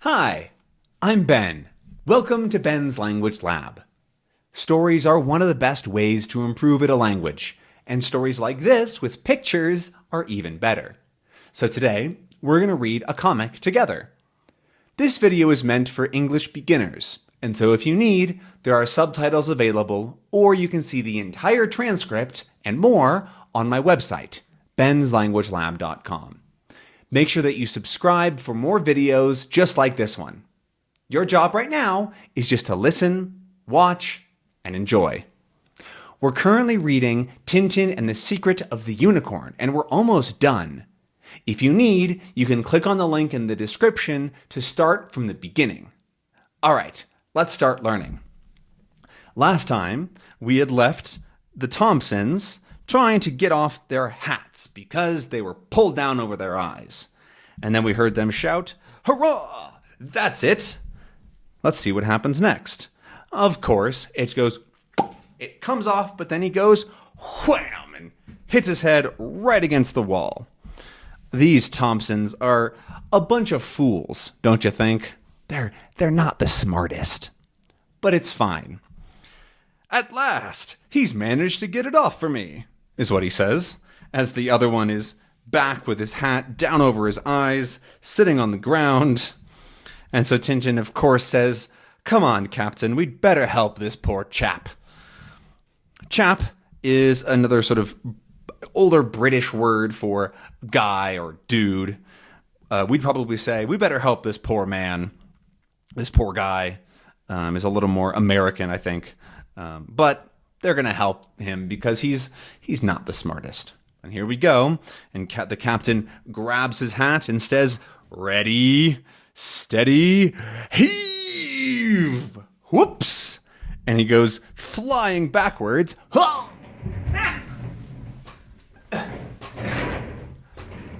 Hi, I'm Ben. Welcome to Ben's Language Lab. Stories are one of the best ways to improve at a language, and stories like this with pictures are even better. So today, we're going to read a comic together. This video is meant for English beginners, and so if you need, there are subtitles available, or you can see the entire transcript and more on my website, benslanguagelab.com. Make sure that you subscribe for more videos just like this one. Your job right now is just to listen, watch, and enjoy. We're currently reading Tintin and the Secret of the Unicorn, and we're almost done. If you need, you can click on the link in the description to start from the beginning. All right, let's start learning. Last time, we had left the Thompsons trying to get off their hats because they were pulled down over their eyes. And then we heard them shout, "Hurrah! That's it!" Let's see what happens next. Of course, it comes off, but then he goes wham and hits his head right against the wall. These Thompsons are a bunch of fools, don't you think? They're not the smartest. But it's fine. "At last, he's managed to get it off for me," is what he says, as the other one is back with his hat down over his eyes, sitting on the ground. And so Tintin, of course, says, "Come on, Captain, we'd better help this poor chap." Chap is another sort of older British word for guy or dude. We'd probably say, we better help this poor man. This poor guy is a little more American, I think. But they're going to help him because he's not the smartest. And here we go. And the captain grabs his hat and says, "Ready, steady, heave!" Whoops! And he goes flying backwards.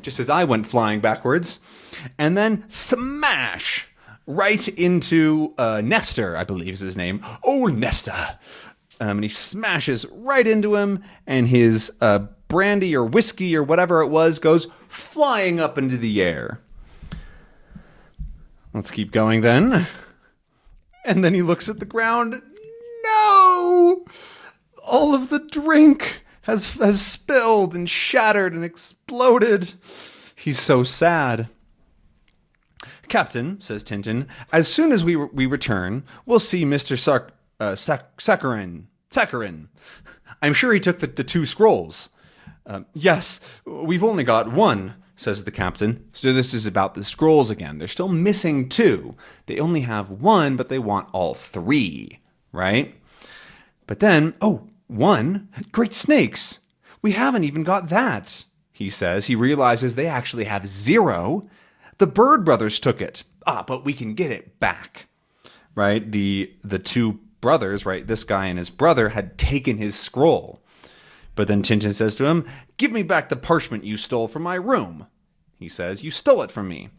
Just as I went flying backwards. And then smash! Right into Nestor, I believe is his name. Old Nestor. And he smashes right into him, and his brandy or whiskey or whatever it was goes flying up into the air. Let's keep going then. And then he looks at the ground. No! All of the drink has spilled and shattered and exploded. He's so sad. "Captain," says Tintin, "as soon as we return, we'll see Mr. Sakharin. I'm sure he took the two scrolls." "Yes, we've only got one," says the captain. So this is about the scrolls again. They're still missing two. They only have one, but they want all three, right? But then, one? Great snakes! We haven't even got that, he says. He realizes they actually have zero. The Bird brothers took it. But we can get it back, right? The two brothers, right? This guy and his brother had taken his scroll. But then Tintin says to him, "Give me back the parchment you stole from my room." He says, "You stole it from me."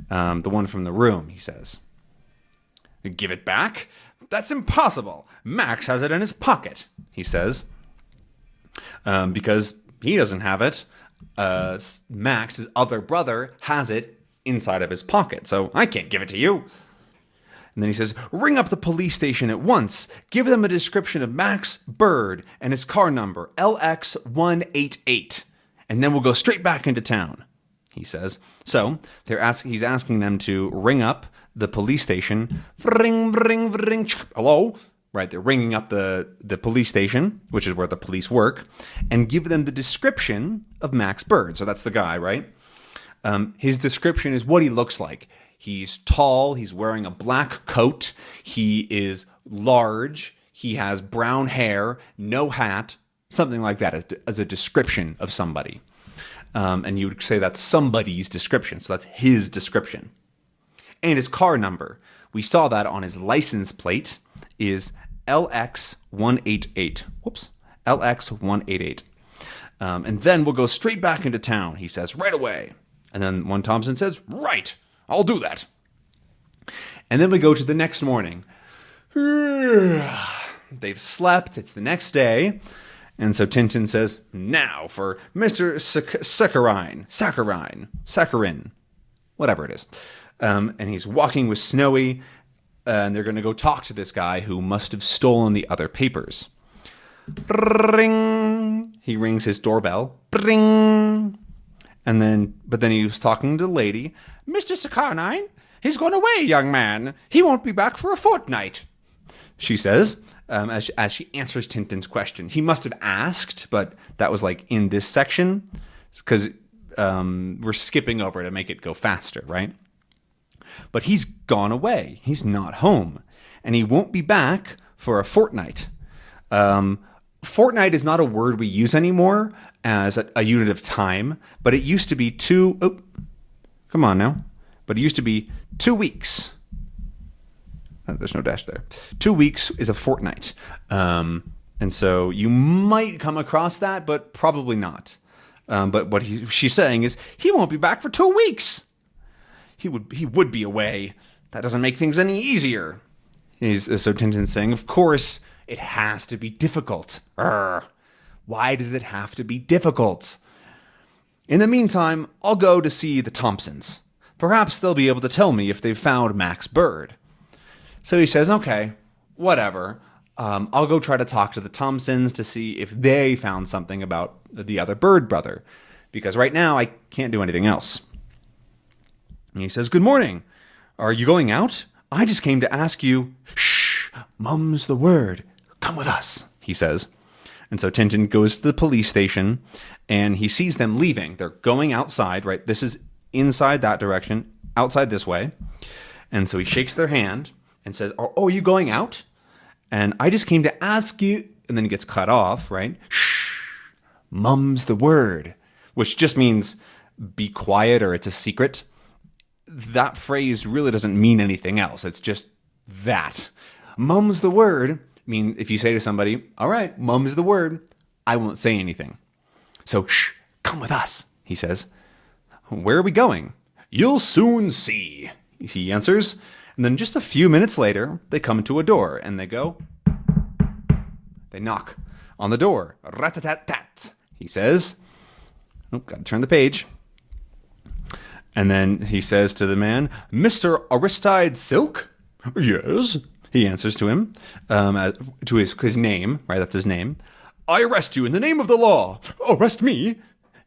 The one from the room, he says. "Give it back? That's impossible. Max has it in his pocket," he says. Because he doesn't have it. Max, his other brother, has it inside of his pocket. So I can't give it to you. And then he says, "Ring up the police station at once. Give them a description of Max Bird and his car number, LX188. And then we'll go straight back into town," he says. So he's asking them to ring up the police station. Ring, ring, ring. Hello? Right, they're ringing up the police station, which is where the police work, and give them the description of Max Bird. So that's the guy, right? His description is what he looks like. He's tall, he's wearing a black coat, he is large, he has brown hair, no hat, something like that as a description of somebody. And you would say that's somebody's description, so that's his description. And his car number, we saw that on his license plate, is LX188. Whoops, LX188. And then we'll go straight back into town, he says, right away. And then one Thompson says, "Right, I'll do that." And then we go to the next morning. They've slept. It's the next day. And so Tintin says, "Now for Mr. Sakharin, whatever it is. And he's walking with Snowy, and they're going to go talk to this guy who must have stolen the other papers. Ring. He rings his doorbell. Ring. But then he was talking to the lady. Mr. Sakarnine, he's gone away, young man. He won't be back for a fortnight, she says, as she answers Tintin's question. He must have asked, but that was like in this section, because we're skipping over to make it go faster, right? But he's gone away. He's not home. And he won't be back for a fortnight. Fortnight is not a word we use anymore as a unit of time, but it used to be But it used to be 2 weeks. There's no dash there. 2 weeks is a fortnight. And so you might come across that, but probably not. But what she's saying is, he won't be back for 2 weeks. He would be away. That doesn't make things any easier. So Tintin's saying, of course, it has to be difficult. Why does it have to be difficult? In the meantime, I'll go to see the Thompsons. Perhaps they'll be able to tell me if they've found Max Bird. So he says, okay, whatever. I'll go try to talk to the Thompsons to see if they found something about the other Bird brother. Because right now, I can't do anything else. And he says, good morning. Are you going out? I just came to ask you. Shh, mum's the word. Come with us, he says. And so Tintin goes to the police station, and he sees them leaving. They're going outside, right? This is inside that direction, outside this way. And so he shakes their hand and says, oh, are you going out? And I just came to ask you. And then he gets cut off, right? Shh, mum's the word, which just means be quiet or it's a secret. That phrase really doesn't mean anything else. It's just that. Mum's the word. I mean, if you say to somebody, all right, mum's the word, I won't say anything. So, shh, come with us, he says. Where are we going? You'll soon see, he answers. And then just a few minutes later, they come to a door and they go. They knock on the door. Rat-a-tat-tat, he says. Oh, gotta turn the page. And then he says to the man, Mr. Aristide Silk? Yes, he answers to him, to his name, right? That's his name. I arrest you in the name of the law. Arrest me?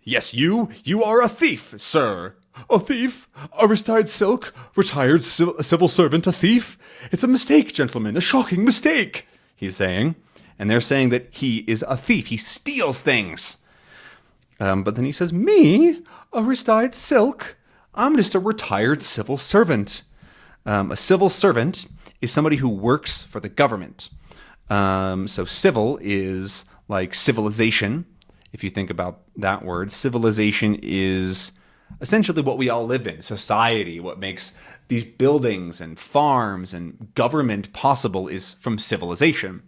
Yes, you. You are a thief, sir. A thief? Aristide Silk, retired civil servant, a thief? It's a mistake, gentlemen, a shocking mistake, he's saying. And they're saying that he is a thief. He steals things. But then he says, me? Aristide Silk? I'm just a retired civil servant. A civil servant is somebody who works for the government. So civil is like civilization. If you think about that word, civilization is essentially what we all live in, society. What makes these buildings and farms and government possible is from civilization.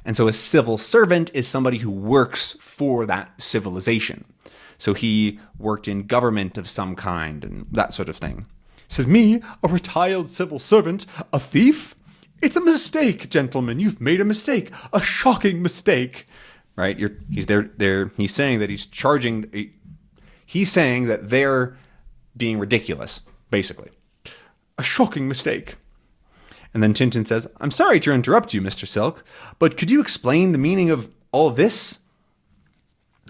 And so a civil servant is somebody who works for that civilization. So he worked in government of some kind and that sort of thing. He says, me, a retired civil servant, a thief? It's a mistake, gentlemen. You've made a mistake, a shocking mistake. Right? He's saying that he's saying that they're being ridiculous, basically. A shocking mistake. And then Tintin says, I'm sorry to interrupt you, Mr. Silk, but could you explain the meaning of all this?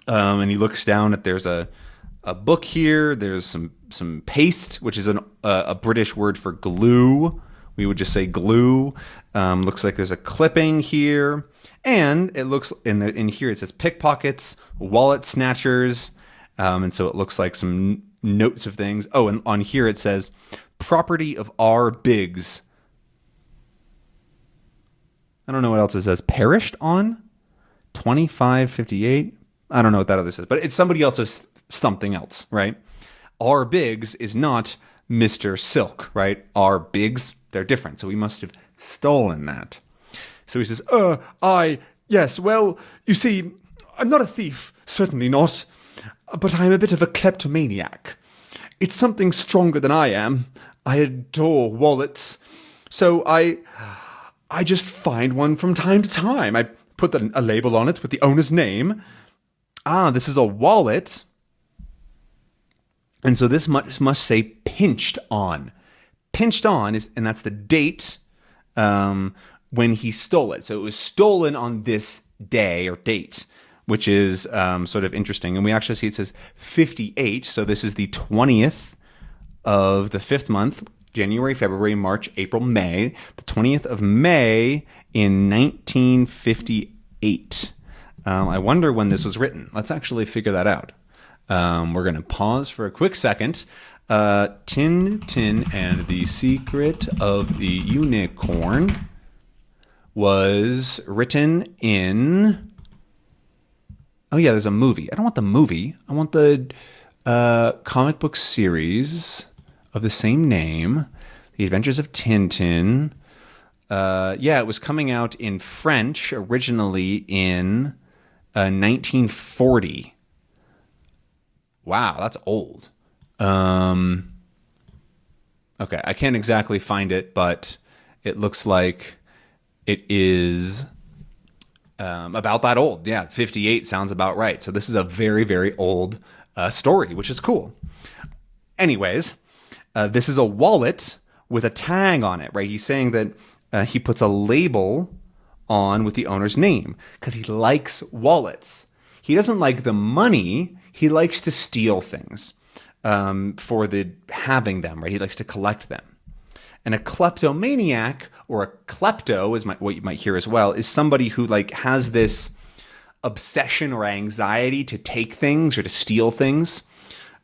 And he looks down at, there's a book here. There's some paste, which is a British word for glue. We would just say glue. Looks like there's a clipping here. And it looks, in here it says pickpockets, wallet snatchers. And so it looks like some notes of things. Oh, and on here it says, property of R. Biggs. I don't know what else it says. Perished on 2558. I don't know what that other says, but it's somebody else's something else, right? R. Biggs is not Mr. Silk, right? R. Biggs, they're different. So he must have stolen that. So he says, yes, well, you see, I'm not a thief, certainly not, but I'm a bit of a kleptomaniac. It's something stronger than I am. I adore wallets. So I just find one from time to time. I put a label on it with the owner's name. This is a wallet. And so this must say pinched on. pinched on and that's the date when he stole it. So it was stolen on this day or date, which is sort of interesting. And we actually see it says 58. So this is the 20th of the 5th month, January, February, March, April, May. The 20th of May in 1958. I wonder when this was written. Let's actually figure that out. We're going to pause for a quick second. Tintin and the Secret of the Unicorn was written in... Oh yeah, there's a movie. I don't want the movie. I want the comic book series of the same name, The Adventures of Tintin. Yeah, it was coming out in French originally in 1940. Wow, that's old. Okay, I can't exactly find it, but it looks like it is about that old. Yeah, 58 sounds about right. So this is a very, very old story, which is cool. Anyways, this is a wallet with a tag on it, right? He's saying that he puts a label on with the owner's name because he likes wallets. He doesn't like the money. He likes to steal things for the having them, right? He likes to collect them. And a kleptomaniac, or a klepto is what you might hear as well, is somebody who like has this obsession or anxiety to take things or to steal things.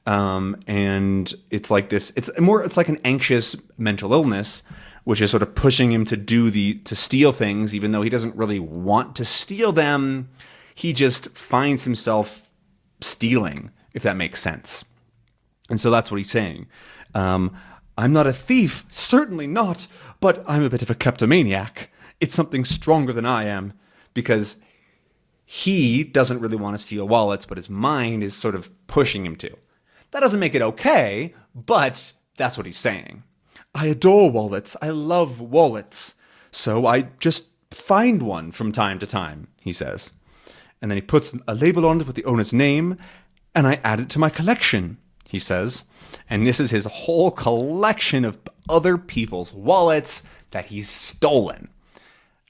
And it's like this, it's like an anxious mental illness, which is sort of pushing him to steal things, even though he doesn't really want to steal them. He just finds himself stealing, if that makes sense. And so that's what he's saying. I'm not a thief, certainly not, but I'm a bit of a kleptomaniac. It's something stronger than I am, because he doesn't really want to steal wallets, but his mind is sort of pushing him to. That doesn't make it okay, but that's what he's saying. I adore wallets. I love wallets. So I just find one from time to time, he says. And then he puts a label on it with the owner's name, and I add it to my collection, he says. And this is his whole collection of other people's wallets that he's stolen.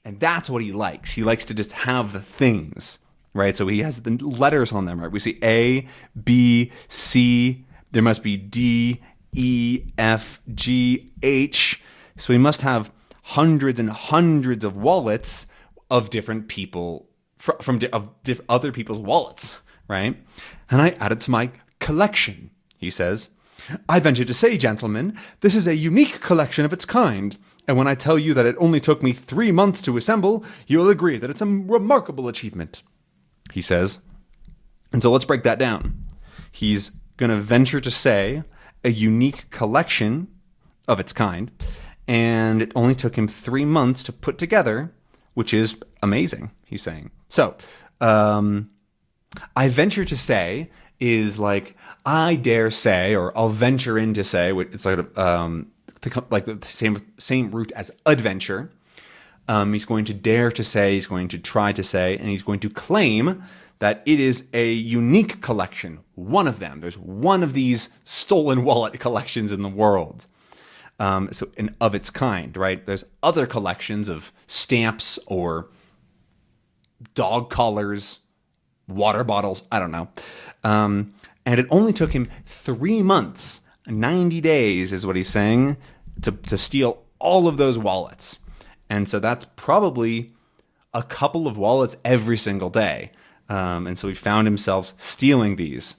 And that's what he likes. He likes to just have the things, right? So he has the letters on them, right? We see A, B, C. There must be D, E, F, G, H. So he must have hundreds and hundreds of wallets of different people, of other people's wallets, right? And I add it to my collection, he says. I venture to say, gentlemen, this is a unique collection of its kind, and when I tell you that it only took me 3 months to assemble, you'll agree that it's a remarkable achievement, he says. And so let's break that down. He's going to venture to say a unique collection of its kind, and it only took him 3 months to put together, which is amazing, he's saying. So, I venture to say is like, I dare say, or I'll venture in to say, it's like the same root as adventure. He's going to dare to say, he's going to try to say, and he's going to claim that it is a unique collection, one of them. There's one of these stolen wallet collections in the world. And of its kind, right? There's other collections of stamps or dog collars, water bottles, I don't know. And it only took him 3 months, 90 days is what he's saying, to steal all of those wallets. And so that's probably a couple of wallets every single day. And so he found himself stealing these.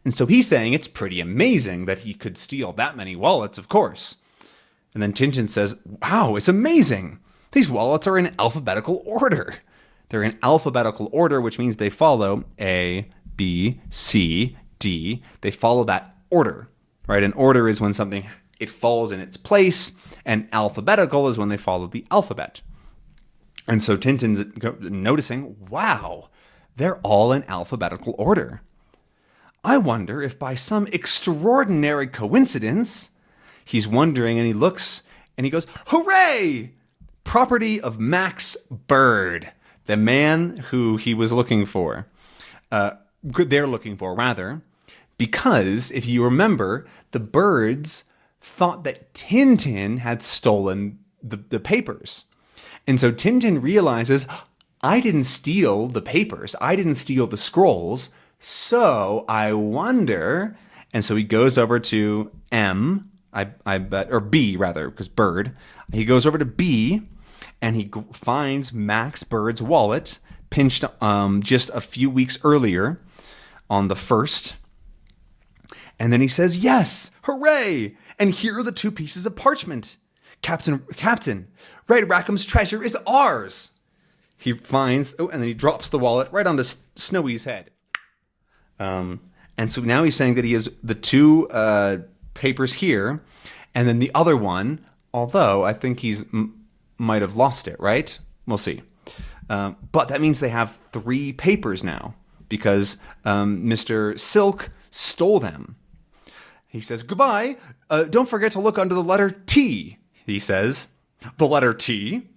And so he's saying it's pretty amazing that he could steal that many wallets, of course. And then Tintin says, wow, it's amazing. These wallets are in alphabetical order. They're in alphabetical order, which means they follow A, B, C, D. They follow that order, right? An order is when something, it falls in its place, and alphabetical is when they follow the alphabet. And so Tintin's noticing, wow, they're all in alphabetical order. I wonder if by some extraordinary coincidence, he's wondering, and he looks and he goes, hooray! Property of Max Bird, the man who he was looking for. They're looking for, rather, because if you remember, the birds thought that Tintin had stolen the papers. And so Tintin realizes, I didn't steal the papers. I didn't steal the scrolls. So I wonder. And so he goes over to M, I bet, or B rather, because Bird. He goes over to B and he finds Max Bird's wallet, pinched just a few weeks earlier on the 1st. And then he says, yes, hooray! And here are the 2 pieces of parchment. Captain, Red Rackham's treasure is ours. He finds, and then he drops the wallet right onto Snowy's head. And so now he's saying that he has the 2 papers here, and then the other one, although I think he's might have lost it, right? We'll see. But that means they have 3 papers now, because Mr. Silk stole them. He says, goodbye. Don't forget to look under the letter T, he says. The letter T?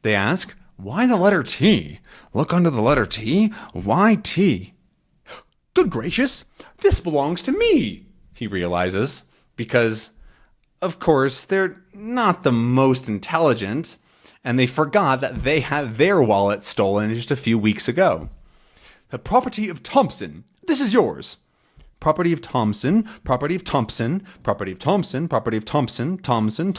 They ask, why the letter T? Look under the letter T? Why T? Good gracious, this belongs to me, he realizes, because, of course, they're not the most intelligent, and they forgot that they had their wallet stolen just a few weeks ago. The property of Thompson, this is yours. Property of Thompson, property of Thompson, property of Thompson, property of Thompson, Thompson.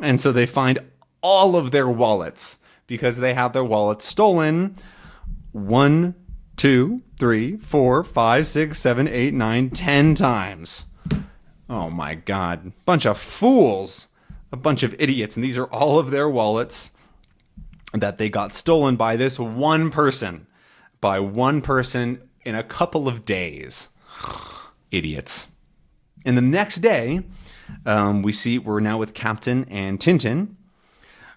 And so they find all of their wallets because they had their wallets stolen 1, 2, 3, 4, 5, 6, 7, 8, 9, 10 times. Oh my God. Bunch of fools. A bunch of idiots. And these are all of their wallets that they got stolen by this one person. By one person in a couple of days. Idiots. And the next day, we're now with Captain and Tintin.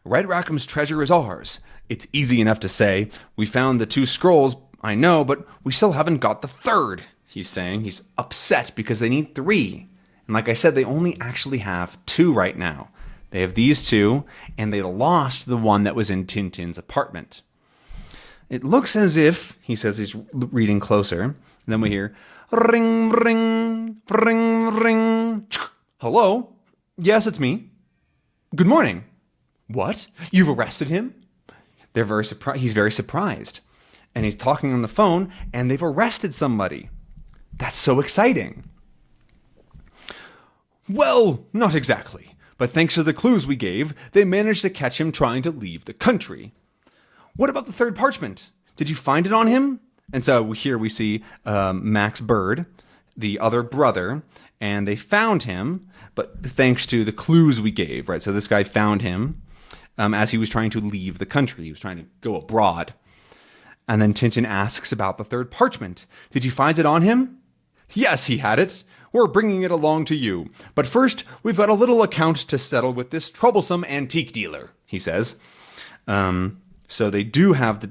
Red Rackham's treasure is ours. It's easy enough to say. We found the 2 scrolls, I know, but we still haven't got the 3rd, he's saying. He's upset because they need 3. And like I said, they only actually have 2 right now. They have these 2, and they lost the one that was in Tintin's apartment. It looks as if, he says he's reading closer, and then we hear, ring, ring, ring, ring. Hello? Yes, it's me. Good morning. What? You've arrested him? They're very surprised. He's very surprised. And he's talking on the phone, and they've arrested somebody. That's so exciting. Well, not exactly. But thanks to the clues we gave, they managed to catch him trying to leave the country. What about the 3rd parchment? Did you find it on him? And so here we see Max Bird, the other brother, and they found him, but thanks to the clues we gave, right? So this guy found him as he was trying to leave the country. He was trying to go abroad. And then Tintin asks about the 3rd parchment. Did you find it on him? Yes, he had it. We're bringing it along to you. But first, we've got a little account to settle with this troublesome antique dealer, he says. So they do have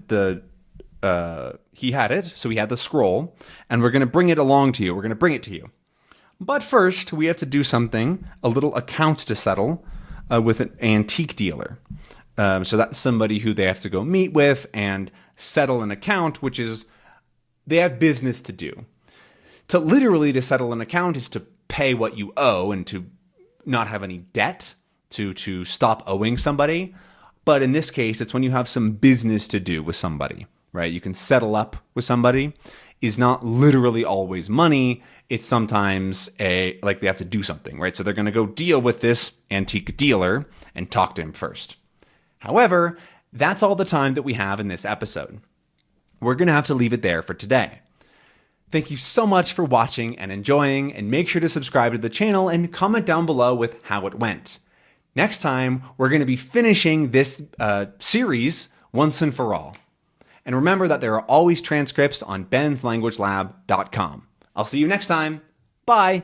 he had it, so he had the scroll, and we're going to bring it along to you. We're going to bring it to you. But first, we have to do something, a little account to settle with an antique dealer. So that's somebody who they have to go meet with and settle an account, which is, they have business to do. To settle an account is to pay what you owe and to not have any debt, to stop owing somebody. But in this case, it's when you have some business to do with somebody, right? You can settle up with somebody. Is not literally always money. It's sometimes like they have to do something, right? So they're going to go deal with this antique dealer and talk to him first. However, that's all the time that we have in this episode. We're going to have to leave it there for today. Thank you so much for watching and enjoying, and make sure to subscribe to the channel and comment down below with how it went. Next time, we're going to be finishing this series once and for all. And remember that there are always transcripts on benslanguagelab.com. I'll see you next time. Bye.